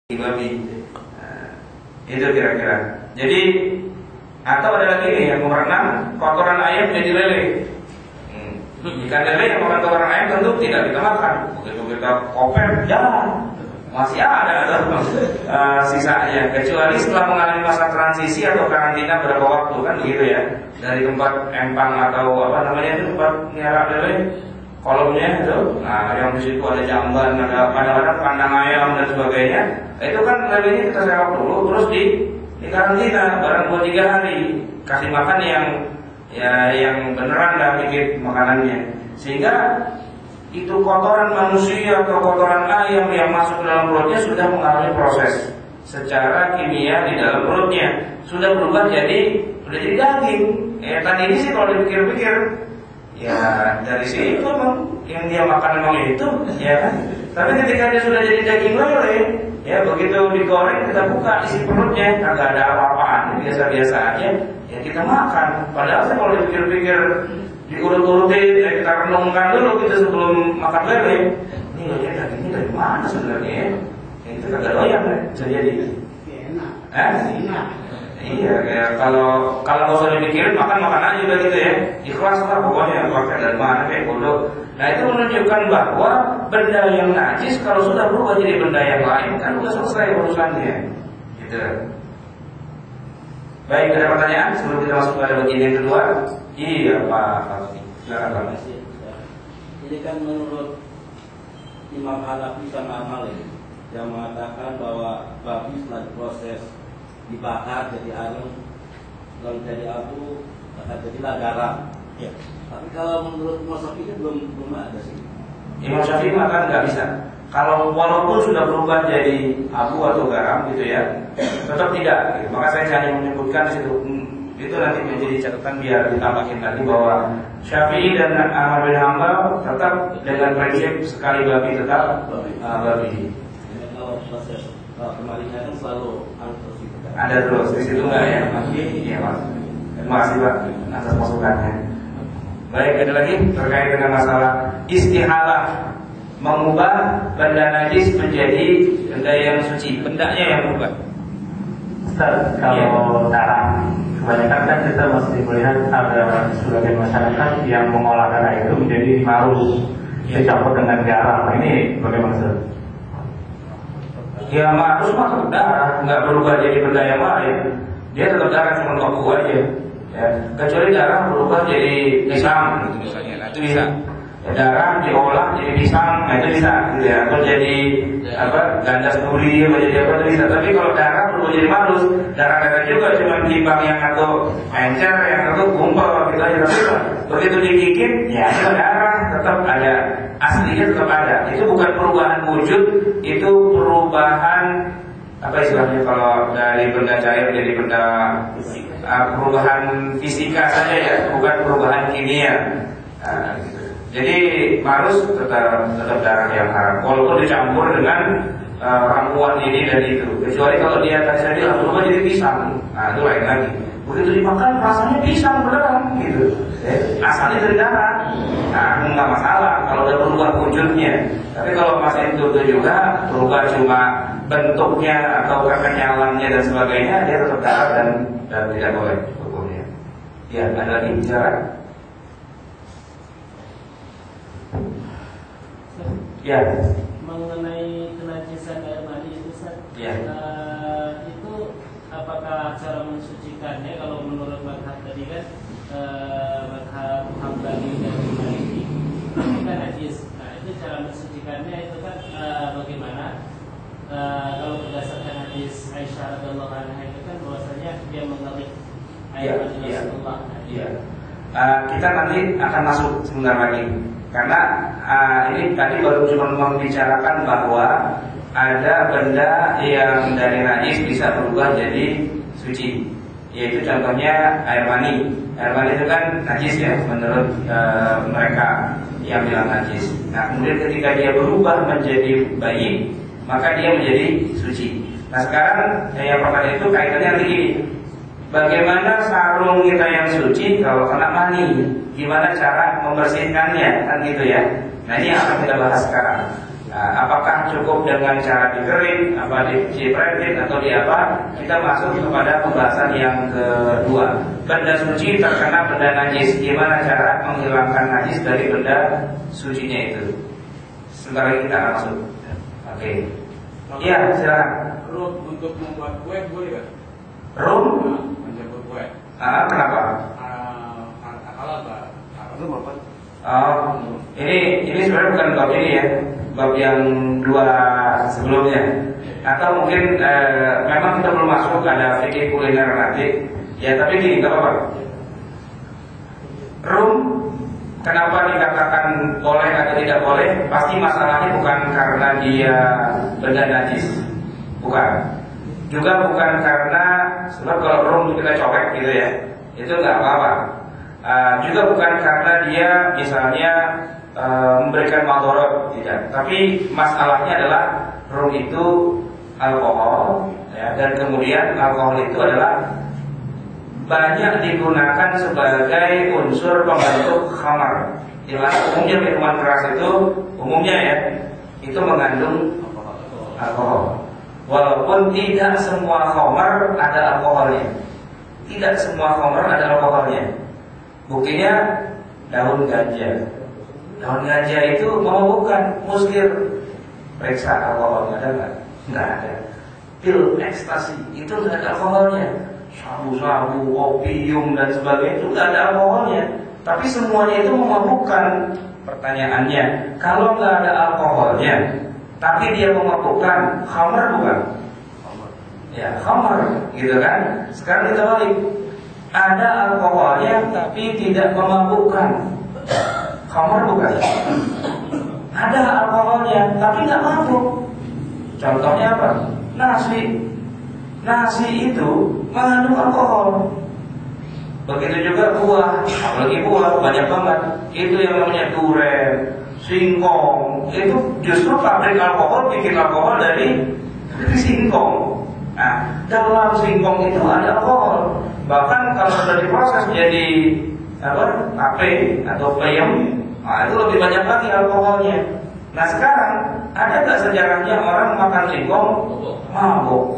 babi. Nah, itu kira-kira. Jadi atau ada lagi nih yang nomor 6, kotoran ayam jadi lele. Ikan lele yang makan kotoran ayam tentu tidak kita makan. Begitu kita kopet, jangan. Masih ada sisanya. Kecuali setelah mengalami masa transisi atau karantina berapa waktu kan begitu ya. Dari tempat empang atau apa namanya itu tempat nyerap lele. Kolomnya itu, nah yang di situ ada jamban, ada kadang-kadang kandang ayam dan sebagainya. Itu kan lelenya kita sewa dulu, terus di karantina barang 2-3 hari, kasih makan yang beneran dah bikin makanannya. Sehingga itu kotoran manusia atau kotoran ayam yang masuk dalam perutnya sudah mengalami proses secara kimia di dalam perutnya, sudah berubah jadi daging. Tadi ini sih kalau dipikir-pikir, ya dari situ yang dia makan memang itu, ya kan. Tapi ketika dia sudah jadi daging lele, ya begitu digoreng kita buka isi perutnya, kagak ada apa-apaan, biasa-biasa aja, ya kita makan. Padahal kalau dipikir-pikir, diurut-urutin, kita renungkan dulu kita sebelum makan lele, ini lele dagingnya dari mana sebenarnya? Ya itu kagak doyan, bisa jadi. Enak. Iya, ya, kalau nggak usah dipikirin makan aja udah gitu ya, ikhlas lah pokoknya pakai dari mana kayak bodoh. Nah itu menunjukkan bahwa benda yang najis kalau sudah berubah jadi benda yang lain kan udah selesai urusannya. Gitu. Baik, ada pertanyaan sebelum kita masuk pada bagian yang kedua? Iya Pak, silakan Pak. Ini kan menurut Imam Hanafi sama Malik yang mengatakan bahwa babi setelah diproses dibakar jadi arang, lalu jadi abu, akan jadilah garam. Ya. Tapi kalau menurut Imam Syafi'i belum ada sih. Imam Syafi'i maka nggak bisa. Kalau walaupun sudah berubah jadi abu atau garam gitu ya, tetap tidak. Gitu. Maka saya hanya menyebutkan situ. Itu nanti menjadi catatan biar ditambahin lagi bahwa Syafi'i dan Ahmad bin Hanbal tetap dengan prinsip sekali babi tetap babi. Kalau proses kemarinnya kan selalu ada terus di situ nggak ya? Iya Mas. Terima kasih Pak atas masukannya. Baik, ada lagi terkait dengan masalah istihalah, mengubah benda najis menjadi benda yang suci, bendanya yang berubah. Ustaz, kalau darah, kebanyakan kan kita masih melihat ada sebagian masyarakat yang mengolah darah itu menjadi marus, dicampur dengan garam. Ini bagaimana Ustaz? Ya harus masuk darah, nggak berubah jadi benda yang lain. Dia tetap darah, cuma toku aja. Ya, kecuali darah berubah jadi pisang, gitu misalnya. Nah, itu bisa. Ya, darah diolah jadi pisang, nah itu bisa. Gitu ya. Atau jadi ganda duri, jadi apa itu bisa. Tapi kalau darah berubah jadi malus, darah juga cuma timbang yang atau encer, yang atau gumpal, gitu aja. Tapi begitu digigit, ya itu darah tetap ada. Aslinya tetap ada. Itu bukan perubahan wujud, itu perubahan apa istilahnya kalau dari benda cair jadi benda perubahan fisika saja ya, bukan perubahan kimia. Gitu. Jadi marus tetap darah yang haram, walaupun dicampur dengan ramuan ini dan itu. Kecuali kalau dia tadi berubah jadi pisang, nah itu lain lagi. Begitu dimakan rasanya pisang beneran gitu. Asalnya dari darah, nah nggak masalah kalau udah berubah wujudnya. Tapi kalau masih itu juga berubah cuma bentuknya atau kekenyalannya dan sebagainya, dia tetap darah dan tidak boleh hukumnya. Ya, ada lagi bicara? Ya. Mengenai kenajisan air mani itu, Ustaz. Ya. Itu apakah cara mensucikannya kalau menurut mazhab tadi kan mazhab Hambali dan Maliki itu kan najis. Nah, itu cara mensucikannya itu kan bagaimana? Kalau berdasarkan hadis Aisyah radhiyallahu anha itu kan bahwasanya dia mengerik air mani Rasulullah. Iya. Kita nanti akan masuk sebentar lagi. Karena ini tadi baru cuma membicarakan bahwa ada benda yang dari najis bisa berubah jadi suci. Yaitu contohnya air mani. Air mani itu kan najis ya menurut mereka yang bilang najis. Nah kemudian ketika dia berubah menjadi bayi, maka dia menjadi suci. Nah sekarang yang pertanyaan itu kaitannya begini. Bagaimana sarung kita yang suci kalau kena mani? Gimana cara membersihkannya? Kan gitu ya. Nah ini yang akan kita bahas sekarang. Apakah cukup dengan cara dikering, apa diprentit atau di apa? Kita masuk kepada pembahasan yang kedua. Benda suci terkena benda najis. Gimana cara menghilangkan najis dari benda sucinya itu? Sebentar lagi kita akan masuk. Oke. Iya, silakan. Rum untuk membuat kue boleh kan? Rum? Menjadi kue. Kenapa? Halal Pak. Rum apa? Ini sebenarnya bukan bab ini ya, bab yang dua sebelumnya. Atau mungkin memang kita belum masuk ada fikih kuliner nanti. Ya tapi gini, nggak apa-apa. Rum, kenapa dikatakan boleh atau tidak boleh? Pasti masalahnya bukan karena dia benda najis, bukan. Juga bukan karena sebab kalau rum kita copek gitu ya, itu nggak apa-apa. Juga bukan karena dia misalnya memberikan madharat, tidak. Tapi masalahnya adalah rum itu alkohol, ya, dan kemudian alkohol itu adalah banyak digunakan sebagai unsur pembentuk khamar. Jelas umumnya minuman keras itu umumnya ya itu mengandung alkohol. Walaupun tidak semua khamar ada alkoholnya. Tidak semua khamar ada alkoholnya. Buktinya daun ganja. Daun ganja itu memabukkan, muskir. Periksa alkohol ada nggak? Nggak ada. Pil ekstasi itu nggak ada alkoholnya. Sabu-sabu, opium dan sebagainya itu nggak ada alkoholnya. Tapi semuanya itu memabukkan. Pertanyaannya, kalau nggak ada alkoholnya, tapi dia memabukkan, khamar bukan? Ya, khamar, gitu kan? Sekarang kita balik. Ada alkoholnya tapi tidak memabukkan, khamar bukan? Ada alkoholnya tapi nggak mabuk. Contohnya apa? Nasi itu mengandung alkohol. Begitu juga buah, apalagi buah banyak banget. Itu yang namanya durian, singkong. Itu justru pabrik alkohol bikin alkohol dari singkong. Nah, dalam singkong itu ada alkohol. Bahkan kalau sudah diproses jadi tape atau peyem, nah itu lebih banyak lagi alkoholnya. Nah sekarang ada nggak sejarahnya orang makan singkong mabuk?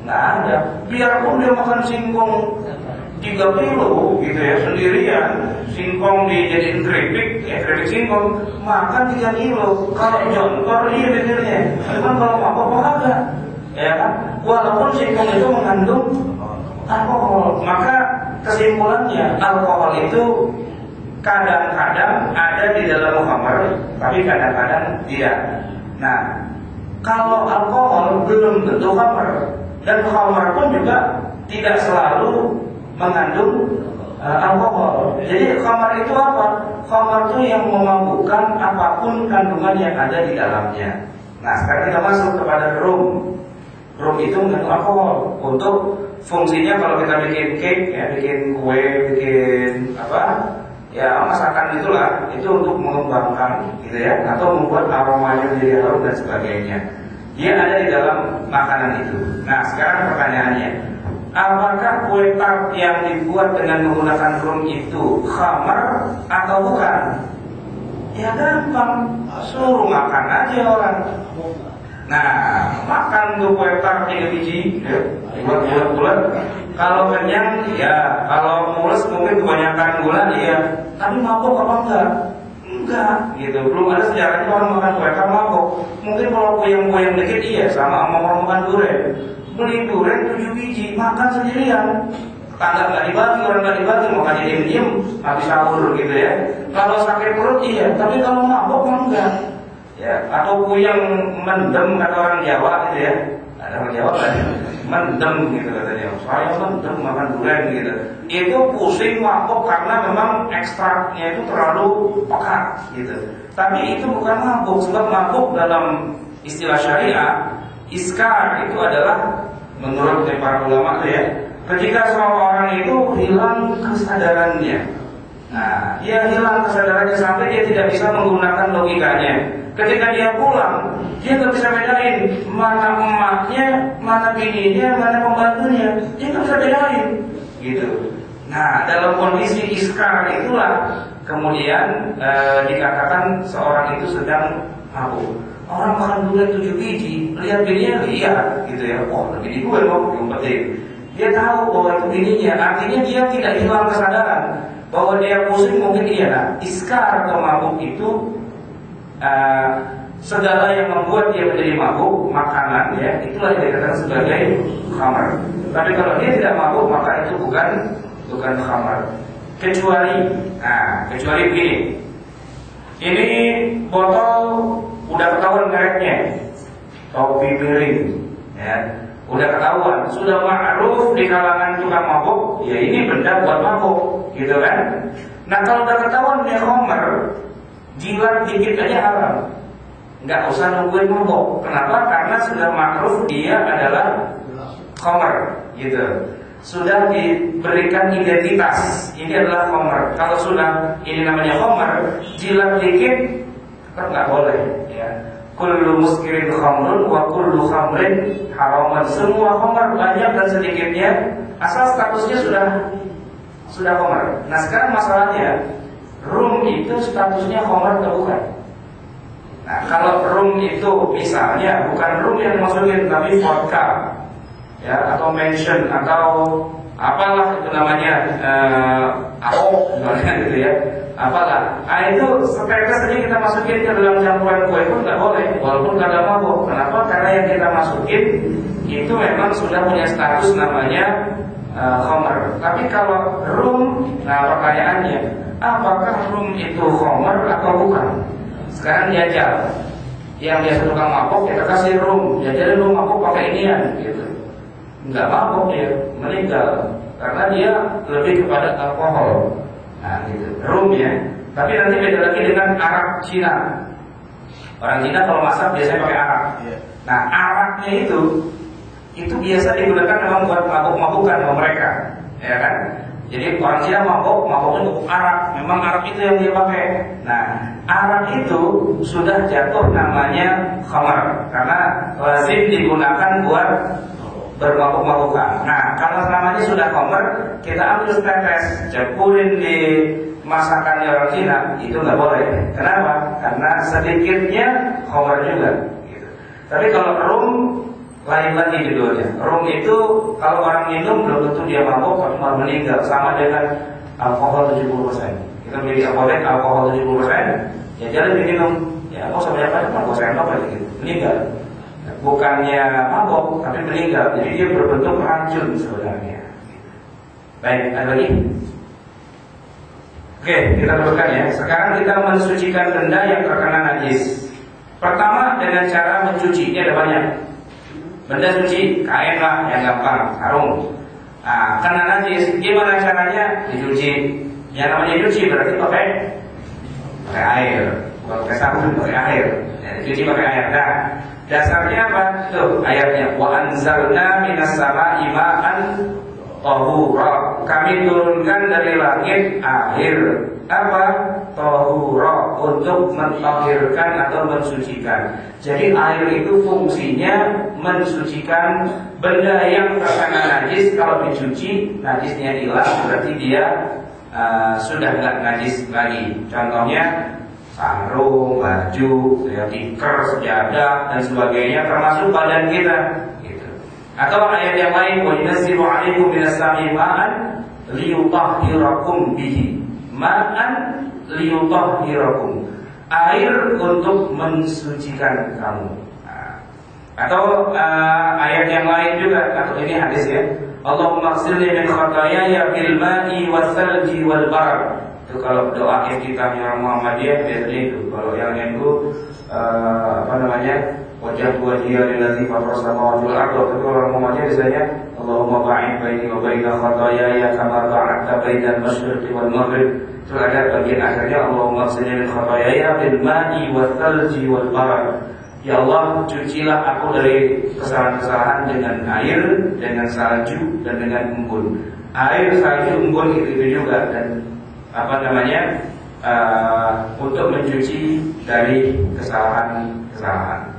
Nggak ada. Biarpun dia makan singkong 3 kilo gitu ya sendirian, singkong dijadiin keripik, ya keripik singkong, makan 3 kilo. Kalau jontor iya pikirnya, cuman kalau mabuk enggak, ya kan? Walaupun singkong itu mengandung alkohol, maka kesimpulannya alkohol itu kadang-kadang ada di dalam khamar, tapi kadang-kadang tidak. Nah, kalau alkohol belum tentu khamar, dan khamar pun juga tidak selalu mengandung alkohol. Jadi khamar itu apa? Khamar itu yang memabukkan apapun kandungan yang ada di dalamnya. Nah, sekarang kita masuk kepada rum. Rum itu mengandung alkohol. Untuk fungsinya kalau kita bikin cake, ya bikin kue, bikin apa? Ya masakan itulah, itu untuk mengembangkan gitu ya, atau membuat aromanya menjadi harum dan sebagainya. Dia ada di dalam makanan itu. Nah, sekarang pertanyaannya, apakah kue tart yang dibuat dengan menggunakan rum itu khamar atau bukan? Ya gampang, suruh makan aja orang. Nah, makan tuh kue tart 3 biji, ya, bulat-bulat. Kalau kenyang, ya. Kalau mules mungkin kebanyakan gula, ya. Tapi mabuk apa enggak? Enggak, gitu. Belum ada sejarahnya orang makan kue tart mabuk. Mungkin kalau kuyang-kuyang dikit, iya. Sama orang makan durian. Beli durian 7 biji, makan sendirian. Tetangga nggak dibagi, orang nggak dibagi, makan diem-diem, habis sahur gitu ya. Kalau sakit perut, iya. Tapi kalau mabuk, enggak. Ya, atau kuyang mendem kata orang Jawa gitu ya. Ada orang Jawa kan? Mendem gitu katanya. Saya mendem makan durian gitu. Itu pusing mabuk karena memang ekstraknya itu terlalu pekat gitu. Tapi itu bukan mabuk, sebab mabuk dalam istilah syariah, iskar itu adalah menurut para ulama itu ya, ketika seorang itu hilang kesadarannya. Nah, dia hilang kesadarannya sampai dia tidak bisa menggunakan logikanya. Ketika dia pulang, dia nggak bisa bedain mana emaknya, mana bininya, mana pembantunya. Dia nggak bisa bedain, gitu. Nah, dalam kondisi iskar itulah kemudian dikatakan seorang itu sedang mabuk. orang makan durian 7 biji, lihat bininya lihat gitu ya. Oh, bini gue loh diumpetin. Dia tahu bahwa itu bininya, artinya dia tidak hilang kesadaran bahwa dia pusing mungkin iya. Nah, iskar atau mabuk itu segala yang membuat dia menjadi mabuk, makanan ya, itulah yang dikatakan sebagai khamar. Tapi kalau dia tidak mabuk maka itu bukan khamar. Kecuali begini. Ini botol udah ketahuan mereknya, topi piring, ya, udah ketahuan, sudah ma'ruf di kalangan tukang mabuk, ya ini benda buat mabuk, gitu kan? Nah kalau udah ketahuan dia khamar, jilat dikit aja haram, nggak usah nungguin mabuk. Kenapa? Karena sudah ma'ruf dia adalah khamar, gitu. Sudah diberikan identitas, ini adalah khamar. Kalau sudah ini namanya khamar, jilat dikit kan nggak boleh, ya. Kullu muskirin khamrun wa kullu khamrin haraman. Semua khamar banyak dan sedikitnya asal statusnya sudah khamar. Nah sekarang masalahnya, rum itu statusnya khamar atau bukan? Nah kalau rum itu misalnya bukan rum yang dimasukin tapi vodka, ya, atau mention atau apalah itu namanya ahok gitu ya, apalah. Itu setetes aja kita masukin ke dalam campuran kue pun nggak boleh, walaupun kagak mabuk. Kenapa? Karena yang kita masukin itu memang sudah punya status namanya khamar. Tapi kalau rum, nah pertanyaannya, apakah rum itu khamar atau bukan? Sekarang jajal, yang biasa tukang mabuk kita kasih rum, jajal rum mabuk pakai inian gitu. Nggak mabuk dia, meninggal karena dia lebih kepada alkohol. Nah gitu, rum ya. Tapi nanti beda lagi dengan arak Cina. Orang Cina kalau masak biasanya pakai arak. Nah araknya itu biasa digunakan memang buat mabuk-mabukan sama mereka, ya kan? Jadi orang Cina mabuknya mabuk arak. Memang arak itu yang dia pakai. Nah arak itu sudah jatuh namanya khamar karena lazim digunakan buat bermabuk-mabukan. Nah, kalau namanya sudah khamar, kita ambil setetes, campurin di masakannya orang Cina, itu nggak boleh. Kenapa? Karena sedikitnya khamar juga. Gitu. Tapi kalau rum, lain lagi judulnya. Rum itu kalau orang minum belum tentu dia mabuk, tapi malah meninggal. Sama dengan alkohol 70%. Kita beli alkohol 70%, ya jangan diminum. Ya mau sampai apa? Mau saya apa gitu? Meninggal. Bukannya mabok tapi meninggal, jadi dia berbentuk racun sebenarnya. Baik, ada lagi? Oke, kita teruskan ya. Sekarang kita mensucikan benda yang terkena najis. Pertama dengan cara mencuci, ini ada banyak. Benda suci, kain lah yang gampang, sarung. Nah, kena najis, gimana caranya? Dicuci. Yang namanya cuci berarti pakai air, bukan pakai sabun, pakai air. Ya, dicuci pakai air. Nah, dasarnya apa? Tuh ayatnya, wa anzalna minas sama'i ma'an tahura. Kami turunkan dari langit air apa? Tahura, untuk mentahhirkan atau mensucikan. Jadi air itu fungsinya mensucikan benda yang terkena najis. Kalau dicuci najisnya hilang, berarti dia sudah nggak najis lagi. Contohnya sarung, baju, ya, tikar, sejadah dan sebagainya, termasuk badan kita. Gitu. Atau ayat yang lain, wa yunazzilu 'alaikum minas sama'i ma'an liyutahhirakum bihi. Ma'an liyutahhirakum. Air untuk mensucikan kamu. Nah. Atau ayat yang lain juga, atau ini hadis ya. Allahumma ighsilni min khataayaya bil ma'i wal thalji wal barad. Itu kalau doa iftitahnya orang Muhammadiyah biasanya itu. Kalau yang itu wajah wajhiya lillazi fatara samawati wal ardh. Tapi orang Muhammadiyah biasanya Allahumma ba'id baini wa baina khataayaya kama ba'adta bainal masyriqi wal maghrib. Itu ada bagian akhirnya Allahumma ighsilni min khataayaya bil ma'i wal thalji wal barad. Ya Allah, cucilah aku dari kesalahan-kesalahan dengan air, dengan salju dan dengan embun. Air, salju, embun itu juga, dan untuk mencuci dari kesalahan-kesalahan.